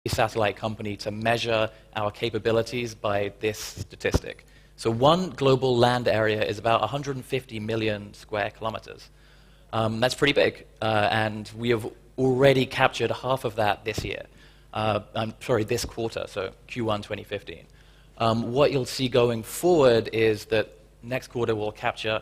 satellite company to measure our capabilities by this statistic. So one global land area is about 150 million square kilometers. That's pretty big, and we have already captured half of that this year. This quarter, so Q1 2015. What you'll see going forward is that next quarter we'll capture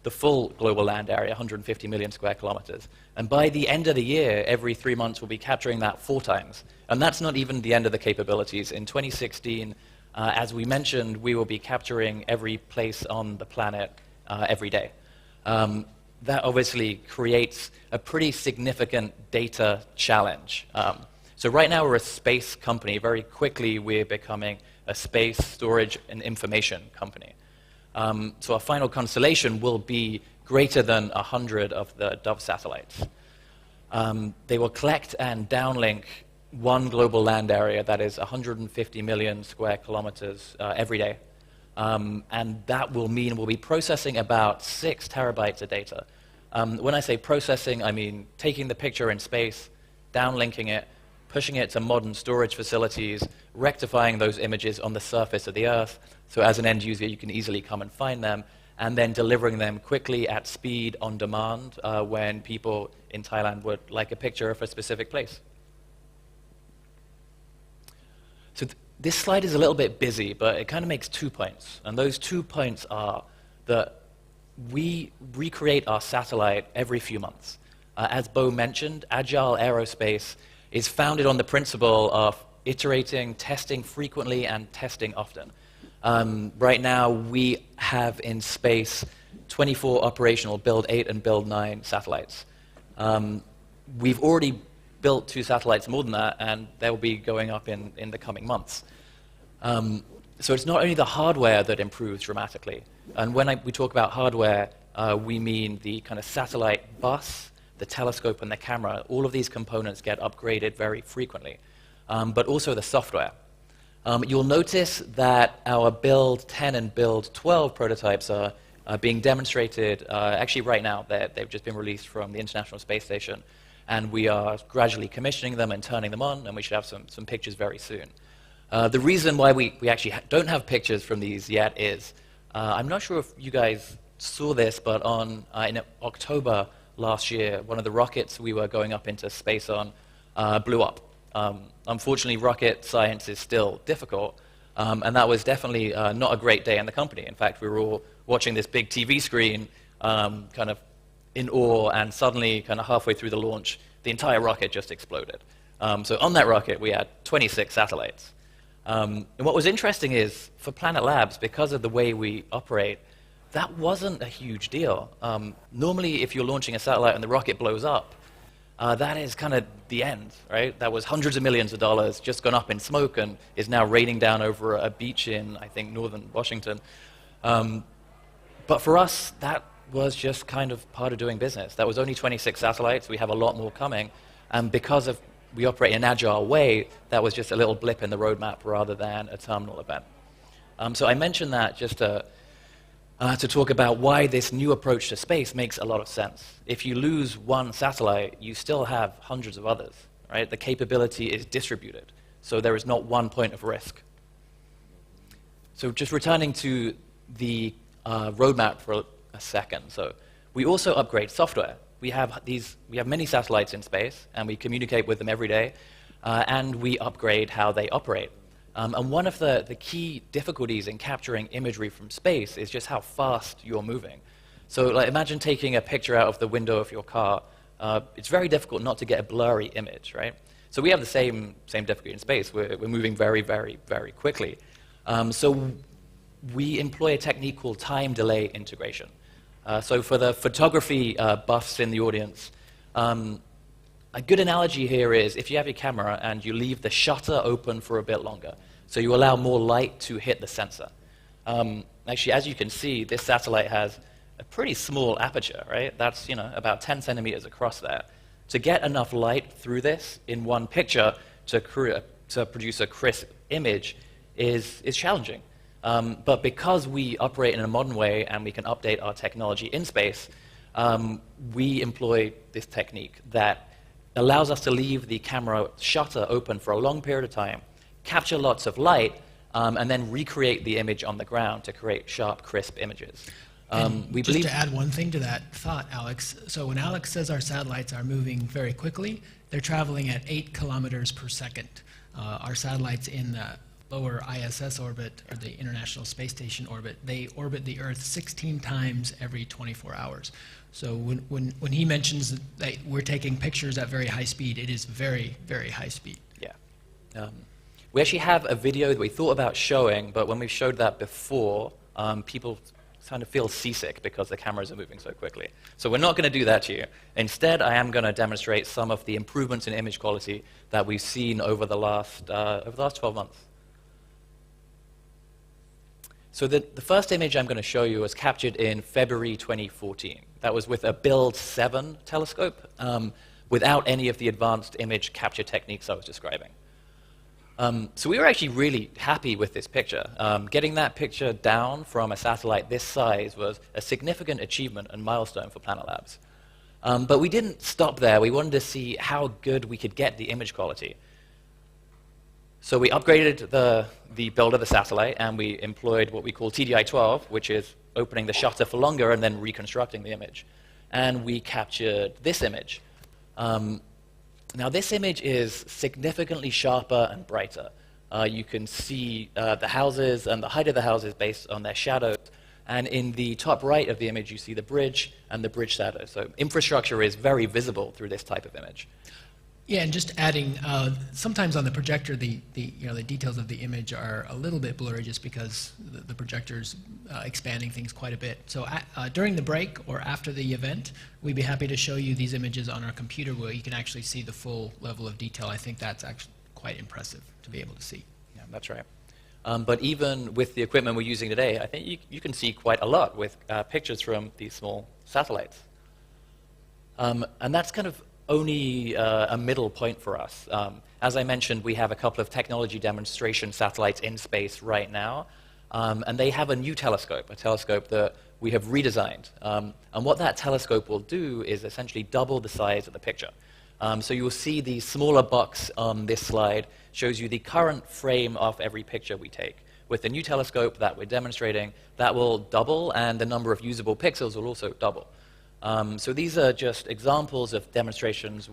the full global land area, 150 million square kilometers. And by the end of the year, every 3 months, we'll be capturing that 4 times. And that's not even the end of the capabilities. In 2016, as we mentioned, we will be capturing every place on the planet every day. That obviously creates a pretty significant data challenge. So right now, we're a space company. Very quickly, we're becoming a space, storage, and information company. So our final constellation will be greater than 100 of the Dove satellites. They will collect and downlink one global land area that is 150 million square kilometers every day. And that will mean we'll be processing about 6 terabytes of data. When I say processing, I mean taking the picture in space, downlinking it, pushing it to modern storage facilities, rectifying those images on the surface of the Earth, so as an end user you can easily come and find them, and then delivering them quickly at speed on demand when people in Thailand would like a picture of a specific place. So this slide is a little bit busy, but it kind of makes 2 points. And those 2 points are that we recreate our satellite every few months. As Bo mentioned, Agile Aerospace is founded on the principle of iterating, testing frequently, and testing often. Right now, we have in space 24 operational Build 8 and Build 9 satellites. We've already built 2 satellites more than that, and they'll be going up in the coming months. So it's not only the hardware that improves dramatically. And when we talk about hardware, we mean the kind of satellite bus, the telescope, and the camera. All of these components get upgraded very frequently, but also the software. You'll notice that our Build 10 and Build 12 prototypes are being demonstrated actually right now. They've just been released from the International Space Station, and we are gradually commissioning them and turning them on, and we should have some pictures very soon. The reason why we actually don't have pictures from these yet is, I'm not sure if you guys saw this, but in October last year, one of the rockets we were going up into space on blew up. Unfortunately, rocket science is still difficult, and that was definitely not a great day in the company. In fact, we were all watching this big TV screen kind of in awe, and suddenly, kind of halfway through the launch, the entire rocket just exploded. So on that rocket, we had 26 satellites. And what was interesting is, for Planet Labs, because of the way we operate, that wasn't a huge deal. Normally, if you're launching a satellite and the rocket blows up, that is kind of the end, right? That was hundreds of millions of dollars just gone up in smoke and is now raining down over a beach in, I think, northern Washington. But for us, that was just kind of part of doing business. That was only 26 satellites. We have a lot more coming. And because we operate in an agile way, that was just a little blip in the roadmap rather than a terminal event. So I mentioned that just to talk about why this new approach to space makes a lot of sense. If you lose one satellite, you still have hundreds of others, right? The capability is distributed, so there is not one point of risk. So just returning to the roadmap for a second. So we also upgrade software. We have many satellites in space, and we communicate with them every day, and we upgrade how they operate. And one of the key difficulties in capturing imagery from space is just how fast you're moving. So like, imagine taking a picture out of the window of your car. It's very difficult not to get a blurry image, right? So we have the same difficulty in space. We're moving very, very, very quickly. So we employ a technique called time delay integration. So for the photography buffs in the audience, a good analogy here is if you have your camera and you leave the shutter open for a bit longer, so you allow more light to hit the sensor. Actually, as you can see, this satellite has a pretty small aperture, right? That's about 10 centimeters across there. To get enough light through this in one picture to produce a crisp image is challenging. But because we operate in a modern way and we can update our technology in space, we employ this technique that allows us to leave the camera shutter open for a long period of time, capture lots of light, and then recreate the image on the ground to create sharp, crisp images. We just to add one thing to that thought, Alex, so when Alex says our satellites are moving very quickly, they're traveling at 8 kilometers per second. Our satellites in the lower ISS orbit, or the International Space Station orbit, they orbit the Earth 16 times every 24 hours. So when he mentions that we're taking pictures at very high speed, it is very, very high speed. Yeah. We actually have a video that we thought about showing, but when we showed that before, people kind of feel seasick because the cameras are moving so quickly. So we're not going to do that to you. Instead, I am going to demonstrate some of the improvements in image quality that we've seen over the last 12 months. So the first image I'm going to show you was captured in February 2014. That was with a Build 7 telescope, without any of the advanced image capture techniques I was describing. So we were actually really happy with this picture. Getting that picture down from a satellite this size was a significant achievement and milestone for Planet Labs. But we didn't stop there. We wanted to see how good we could get the image quality. So we upgraded the build of the satellite, and we employed what we call TDI-12, which is opening the shutter for longer and then reconstructing the image. And we captured this image. Now, this image is significantly sharper and brighter. You can see the houses and the height of the houses based on their shadows. And in the top right of the image, you see the bridge and the bridge shadow. So infrastructure is very visible through this type of image. Yeah, and just adding, sometimes on the projector, the details of the image are a little bit blurry just because the projector's expanding things quite a bit. So during the break or after the event, we'd be happy to show you these images on our computer where you can actually see the full level of detail. I think that's actually quite impressive to be able to see. Yeah, that's right. But even with the equipment we're using today, I think you can see quite a lot with pictures from these small satellites. And that's kind of only a middle point for us. As I mentioned, we have a couple of technology demonstration satellites in space right now, and they have a new telescope, a telescope that we have redesigned. And what that telescope will do is essentially double the size of the picture. So you will see the smaller box on this slide shows you the current frame of every picture we take. With the new telescope that we're demonstrating, that will double, and the number of usable pixels will also double. So these are just examples of demonstrations,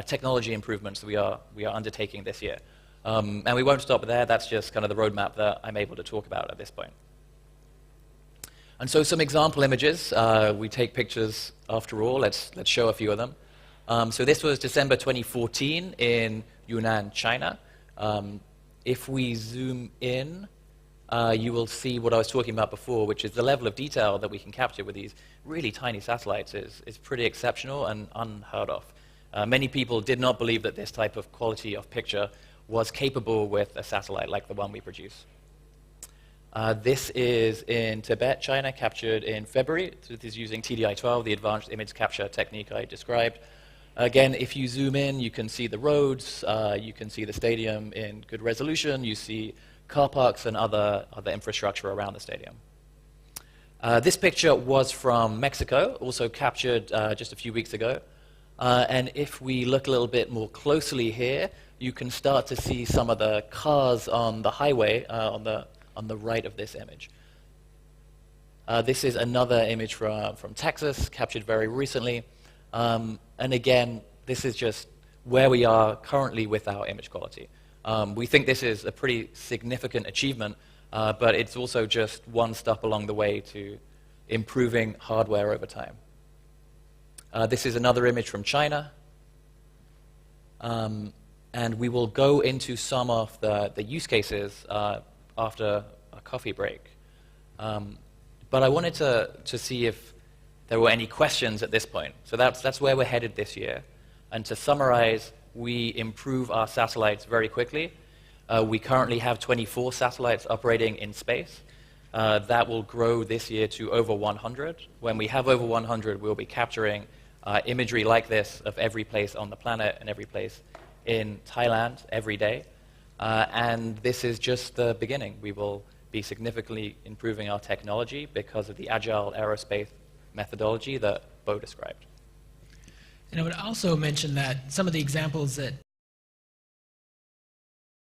technology improvements that we are undertaking this year. And we won't stop there. That's just kind of the roadmap that I'm able to talk about at this point. And so some example images. We take pictures after all. Let's show a few of them. So this was December 2014 in Yunnan, China. If we zoom in, you will see what I was talking about before, which is the level of detail that we can capture with these really tiny satellites is pretty exceptional and unheard of. Many people did not believe that this type of quality of picture was capable with a satellite like the one we produce. This is in Tibet, China, captured in February. So this is using TDI-12, the advanced image capture technique I described. Again, if you zoom in, you can see the roads, you can see the stadium in good resolution, you see car parks and other infrastructure around the stadium. This picture was from Mexico, also captured just a few weeks ago. And if we look a little bit more closely here, you can start to see some of the cars on the highway on the right of this image. This is another image from Texas, captured very recently. And again, this is just where we are currently with our image quality. We think this is a pretty significant achievement, but it's also just one step along the way to improving hardware over time. This is another image from China. And we will go into some of the use cases after a coffee break. But I wanted to see if there were any questions at this point. So that's where we're headed this year. And to summarize, we improve our satellites very quickly. We currently have 24 satellites operating in space. That will grow this year to over 100. When we have over 100, we'll be capturing imagery like this of every place on the planet and every place in Thailand every day. And this is just the beginning. We will be significantly improving our technology because of the agile aerospace methodology that Bo described. And I would also mention that some of the examples that